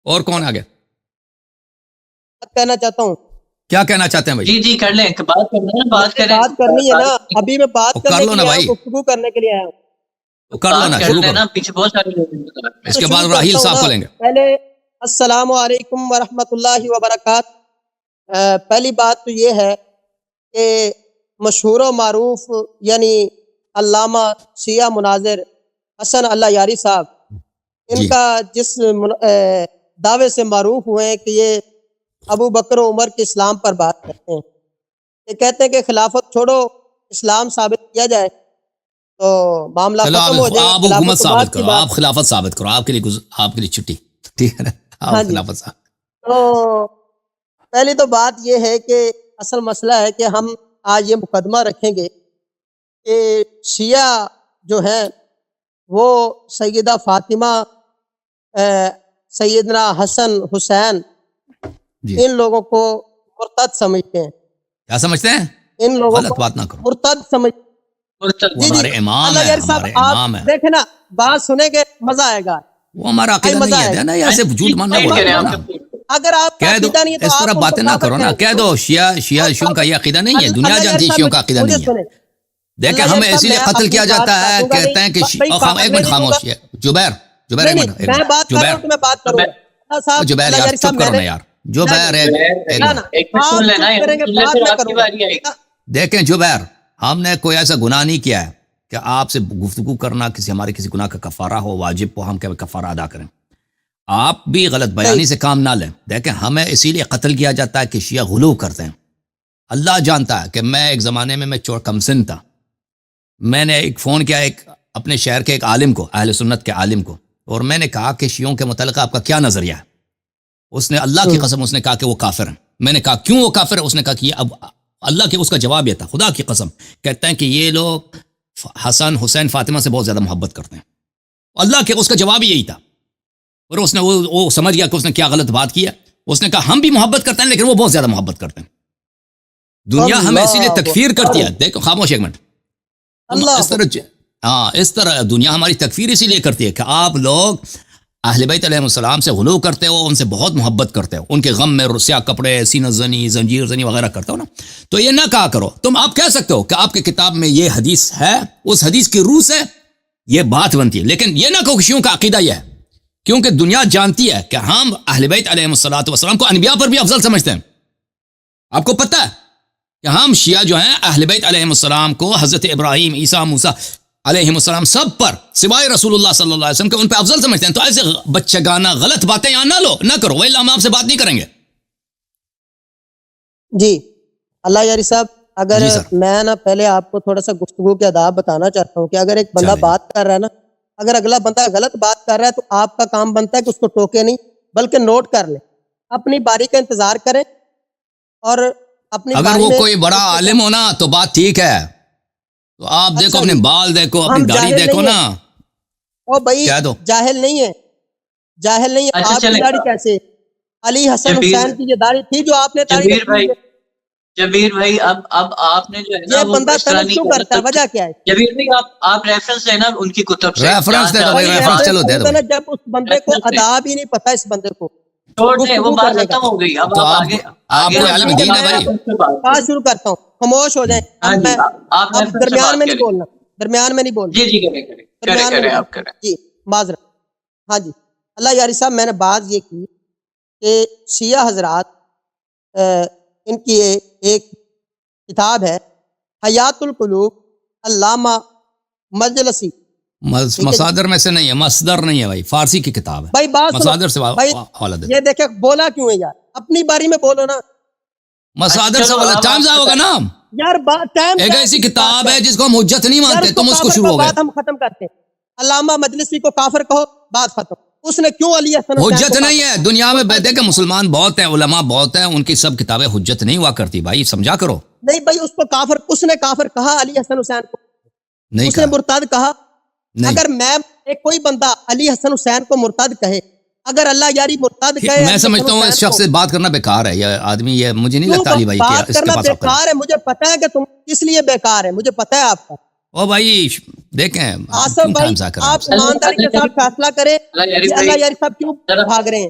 اور کون آگے کہنا چاہتا ہوں. کیا کہنا چاہتے ہیں بھائی؟ جی کر لیں, بات کرنا ہے, بات کریں. بات کرنی ہے نا, ابھی میں بات کر کرنے لو کے نا لیے بھائی, گفتگو کرنے کے لیے آیا ہوں. تو کر لو نا, شروع کرو. پیچھے بہت سارے لوگ ہیں. اس کے بعد راہیل صاحب کو لیں گے. پہلے السلام علیکم ورحمۃ اللہ وبرکاتہ. پہلی بات تو یہ ہے کہ مشہور و معروف یعنی علامہ شیعہ مناظر حسن اللہ یاری صاحب, ان کا جس دعوے سے معروف ہوئے ہیں کہ یہ ابو بکر و عمر کے اسلام پر بات کرتے ہیں, یہ کہتے ہیں کہ خلافت چھوڑو اسلام ثابت کیا جائے تو معاملہ ختم ہو جائے. آپ حکومت ثابت کرو, آپ خلافت ثابت کرو, آپ کے لیے چھٹی, ٹھیک ہے نا, آپ خلافت ثابت. تو پہلی تو بات یہ ہے کہ اصل مسئلہ ہے کہ ہم آج یہ مقدمہ رکھیں گے کہ شیعہ جو ہیں وہ سیدہ فاطمہ, سیدنا حسن حسین, ان لوگوں کو مرتد سمجھتے ہیں. کیا سمجھتے ہیں؟ ان لوگوں غلط کو بات نہ کرو. مرتد سمجھتے. ہمارے امام ہیں, ہمارے امام ہیں. دیکھیں نا, بات سنیں گے مزہ آئے گا. وہ ہمارا عقیدہ نہیں ہے نا, ایسے جھوٹ ماننا بولنا نا. اگر آپ کہہ دو, نہیں تو اس طرح باتیں نہ کرو نا, کہہ دو شیعوں کا یہ عقیدہ نہیں ہے, دنیا جانتی ہے شیعوں کا عقیدہ نہیں ہے. دیکھیں ہمیں اسی لیے قتل کیا جاتا ہے, کہتے ہیں کہ ایک منٹ خاموش ہے جبیر, ایک منٹ, جبیر یار چپ کرو نا یار, جبیر دیکھیں جبیر, ہم نے کوئی ایسا گناہ نہیں کیا ہے کہ آپ سے گفتگو کرنا ہمارے کسی گناہ کا کفارہ ہو, واجب ہو ہم کفارہ ادا کریں. آپ بھی غلط بیانی سے کام نہ لیں. دیکھیں ہمیں اسی لیے قتل کیا جاتا ہے کہ شیعہ غلو کرتے ہیں. اللہ جانتا ہے کہ میں ایک زمانے میں کمسن تھا, میں نے ایک فون کیا ایک اپنے شہر کے ایک عالم کو, اہل سنت کے عالم کو, اور میں نے کہا کہ شیعوں کے متعلق آپ کا کیا نظریہ ہے. اس نے اللہ کی قسم اس نے کہا کہ وہ کافر ہیں. میں نے کہا کیوں وہ کافر ہے؟ اس نے کہا کہ اب اللہ کے, اس کا جواب یہ تھا, خدا کی قسم کہتے ہیں کہ یہ لوگ حسن حسین فاطمہ سے بہت زیادہ محبت کرتے ہیں. اللہ کے, اس کا جواب یہی تھا. اور اس نے وہ سمجھ گیا کہ اس نے کیا غلط بات کیا. اس نے کہا ہم بھی محبت کرتے ہیں لیکن وہ بہت زیادہ محبت کرتے ہیں. دنیا ہمیں اسی لیے تکفیر کرتی ہے. دیکھو خاموش ایک منٹ, اس طرح دنیا ہماری تکفیر اسی لیے کرتی ہے کہ آپ لوگ اہل بیت علیہ السلام سے غلو کرتے ہو, ان سے بہت محبت کرتے ہو, ان کے غم میں سیاہ کپڑے, سینہ زنی, زنجیر زنی وغیرہ کرتے ہو نا. تو یہ نہ کہا کرو. تم آپ کہہ سکتے ہو کہ آپ کی کتاب میں یہ حدیث ہے, اس حدیث کی روح سے یہ بات بنتی ہے, لیکن یہ نہ کہو کہ شیعوں کا عقیدہ یہ ہے, کیونکہ دنیا جانتی ہے کہ ہم اہل بیت علیہ السلام کو انبیاء پر بھی افضل سمجھتے ہیں. آپ کو پتہ ہے کہ ہم شیعہ جو ہیں اہل بیت علیہ السلام کو حضرت ابراہیم, عیسیٰ, موسیٰ علیہ السلام سب پر سوائے رسول اللہ صلی اللہ علیہ وسلم کے ان پہ افضل سمجھتے ہیں. تو ایسے بچگانہ غلط باتیں یہاں نہ کرو, وہی ہم آپ سے بات نہیں کریں گے. جی اللہ یاری صاحب, اگر میں نا پہلے آپ کو تھوڑا سا گفتگو کے آداب بتانا چاہتا ہوں کہ اگر ایک بندہ بات کر رہا ہے نا, اگر اگلا بندہ غلط بات کر رہا ہے تو آپ کا کام بنتا ہے کہ اس کو ٹوکے نہیں بلکہ نوٹ کر لیں, اپنی باری کا انتظار کریں. اور اپنی اگر وہ کوئی بڑا عالم ہو نا تو بات ٹھیک ہے, تو آپ دیکھو اپنے بال دیکھو, اپنی داڑھی دیکھو نا. او بھائی جاہل نہیں ہے, جاہل نہیں ہے. آپ کی داڑھی کیسے, علی حسن حسین کی یہ داڑھی تھی جو آپ نے جبیر بھائی اب آپ نے جو ہے نا یہ بندہ طلب کیوں کرتا ہے, وجہ کیا ہے؟ جبیر بھائی آپ ریفرنس لینا ان کی کتب سے, ریفرنس دے دو بھائی, ریفرنس چلو دے دو. جب اس بندے کو آداب ہی نہیں پتا, اس بندے کو چھوڑ دیں, وہ بات ختم ہو گئی. اب آپ کو علم دین ہے بھائی. بات شروع کرتا ہوں, خاموش ہو جائیں. اب درمیان میں نہیں بولنا, درمیان میں نہیں بولنا. جی معذرت. ہاں جی اللہ یاری صاحب, میں نے بات یہ کی کہ شیعہ حضرات ان کی ایک کتاب ہے حیات القلوب, علامہ مجلسی. مصادر میں سے نہیں ہے, مصدر نہیں ہے بھائی, فارسی کی کتاب ہے بھائی. بات مصادر سے حوالہ دے. یہ دیکھیں بولا کیوں ہے یار, اپنی باری میں بولو نا. مصادر سے حوالہ, ٹائم ضائع ہوگا نا یار. ایک ایسی کتاب ہے جس کو ہم حجت نہیں مانتے, تم اس کو شروع ہو گئے. ہم ختم کرتے ہیں. علامہ مجلسی کو کافر کہو, بات ختم. اس نے کیوں علی حسن حجت نہیں ہے دنیا میں. بیٹھے کہ مسلمان بہت ہیں, علماء بہت ہیں, ان کی سب کتابیں حجت نہیں ہوا کرتی بھائی, سمجھا کرو. نہیں بھائی, اس کو کافر, اس نے کافر کہا علی حسن حسین کو, نہیں اس نے مرتد کہا. اگر میں کوئی بندہ علی حسن حسین کو مرتد کہے, اگر اللہ یاری مرتد کہے, میں سمجھتا ہوں اس شخص سے بات کرنا بیکار ہے. یہ آدمی, یہ مجھے نہیں لگتا علی بھائی بات کرنا بیکار ہے. مجھے پتا ہے کہ تم کس لیے بیکار ہے, مجھے پتا ہے آپ کا. او بھائی دیکھیں آصف بھائی, آپ ایمانداری کے ساتھ فیصلہ کریں. اللہ یاری صاحب کیوں بھاگ رہے ہیں,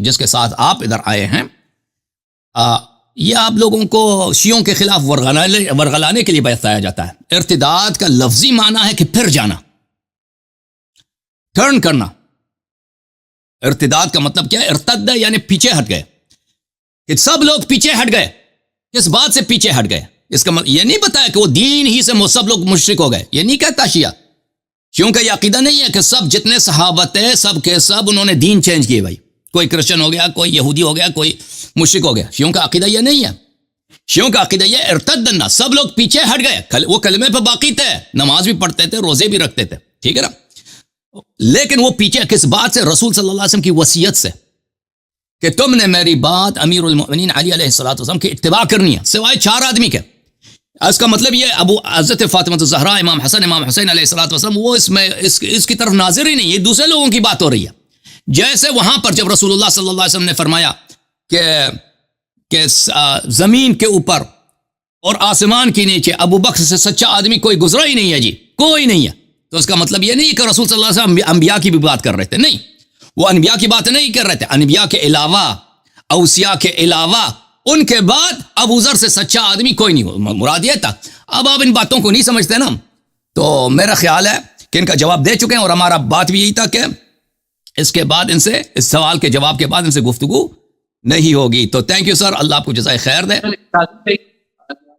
جس کے ساتھ آپ ادھر آئے ہیں، یہ آپ لوگوں کو شیعوں کے خلاف ورغلانے کے لیے بتایا جاتا ہے۔ ارتداد کا لفظی معنی ہے کہ پھر جانا، ٹرن کرنا۔ ارتداد کا مطلب کیا ہے؟ ارتد یعنی پیچھے ہٹ گئے، کہ سب لوگ پیچھے ہٹ گئے۔ کس بات سے پیچھے ہٹ گئے؟ اس کا مطلب یہ نہیں بتایا کہ وہ دین ہی سے سب لوگ مشرک ہو گئے، یہ نہیں کہتا شیعہ۔ شیعوں کا یہ عقیدہ نہیں ہے کہ سب جتنے صحابہ تھے سب کے سب انہوں نے دین چینج کیے، بھائی کوئی کرسچن ہو گیا، کوئی یہودی ہو گیا، کوئی مشرک ہو گیا۔ شیعوں کا عقیدہ یہ نہیں ہے۔ شیعوں کا عقیدہ یہ ارتدنا، سب لوگ پیچھے ہٹ گئے، وہ کلمے پہ باقی تھے، نماز بھی پڑھتے تھے، روزے بھی رکھتے تھے، ٹھیک ہے نا، لیکن وہ پیچھے کس بات سے؟ رسول صلی اللہ علیہ وسلم کی وصیت سے، کہ تم نے میری بات امیر المؤمنین علی علیہ الصلوۃ والسلام کی اتباع کرنی ہے، سوائے 4 آدمی کے۔ اس کا مطلب یہ ابو حضرت فاطمہ الزہرا، امام حسن، امام حسین علیہ الصلوۃ والسلام، وہ اس کی طرف ناظر ہی نہیں، یہ دوسرے لوگوں کی بات ہو رہی ہے۔ جیسے وہاں پر جب رسول اللہ صلی اللہ علیہ وسلم نے فرمایا کہ زمین کے اوپر اور آسمان کے نیچے ابو بکر سے سچا آدمی کوئی گزرا ہی نہیں ہے، جی کوئی نہیں ہے، تو اس کا مطلب یہ نہیں کہ رسول صلی اللہ علیہ وسلم انبیاء کی بھی بات کر رہے تھے، نہیں، وہ انبیاء کی بات نہیں کر رہے تھے، انبیاء کے علاوہ، اوصیاء کے علاوہ، ان کے بعد ابو ذر سے سچا آدمی کوئی نہیں، مراد یہ تھا۔ اب آپ ان باتوں کو نہیں سمجھتے نا، تو میرا خیال ہے کہ ان کا جواب دے چکے ہیں، اور ہمارا بات بھی یہی تھا کہ اس کے بعد ان سے، اس سوال کے جواب کے بعد ان سے گفتگو نہیں ہوگی۔ تو تھینک یو سر، اللہ آپ کو جزائے خیر دے۔